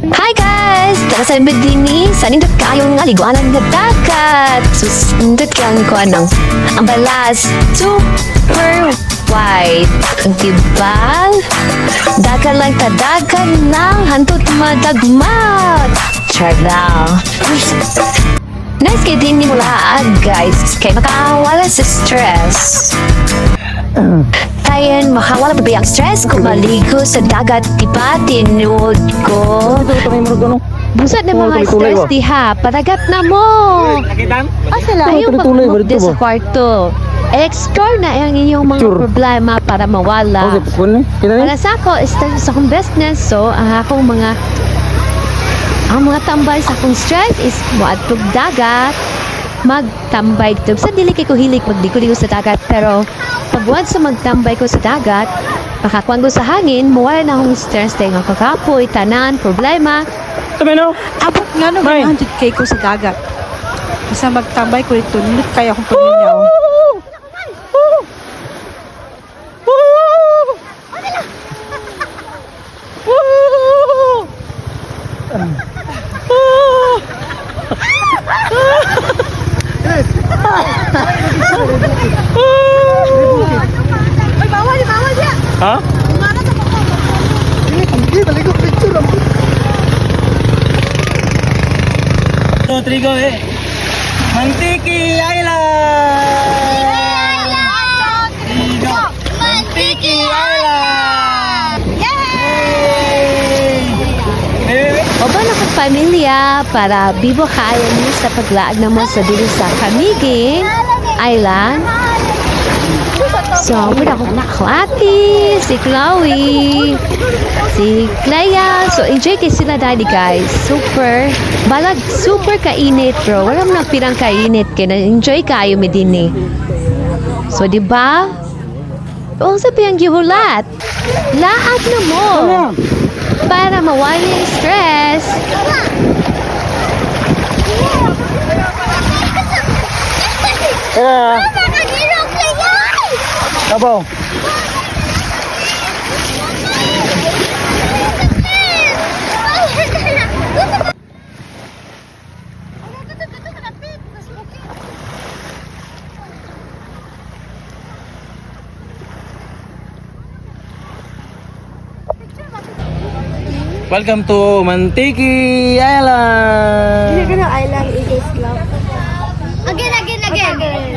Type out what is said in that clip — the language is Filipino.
Hi guys! Tara sa Bedini, sa nindot kayong nga liguanan nga dagat. Susundot kang ko anong ang balas super wide. Ang tibal, dagan lang tadagan lang hantod madagmat. Char lang. Nice kay din ni mula guys. Kay makawala sa stress. Tayan, makawala pa ba ang stress kung maligo sa dagat, diba? Tinuod ko. Busat na mga stress diha, patagat na mo. Asa lang yung pagmukde sa kwarto. Explore na ang inyong mga problema para mawala. Para sa ako, start sa akong business. So, ang mga tambay sa akong stress is muadtog dagat, magtambay to. Sa dili kay ko hilig magliko-liko sa dagat, pero pag once sa magtambay ko sa dagat, makakuan ko sa hangin, mawala na akong stress tayo nga kakapoy, tanan, problema. Sabi no? Abot nga no, 100k ko sa dagat. Basta magtambay ko ito, nindot kaya akong paminaw. Ay, bawal dia. Ha? Gimana sa pagkakas? Hindi, baligo picture lang. 2, 3, go eh. Mantiki Island! Mantiki Island! Yay! O ba na kong pamilya para bibo kaya niyo sa paglaag na mo sa dili sa Camiguin Island. So, wala akong naklati, si Chloe, si Clea. So, enjoy kayo sila daddy guys. Super, balag, super kainit bro. Wala mo na pirang kainit. Kaya na-enjoy kayo medini. So, di ba? O, sabi ang gihulat. Laag na mo. Para mawala yung stress. Tabaw. Welcome to Mantiki Island. Island, it is love. Again.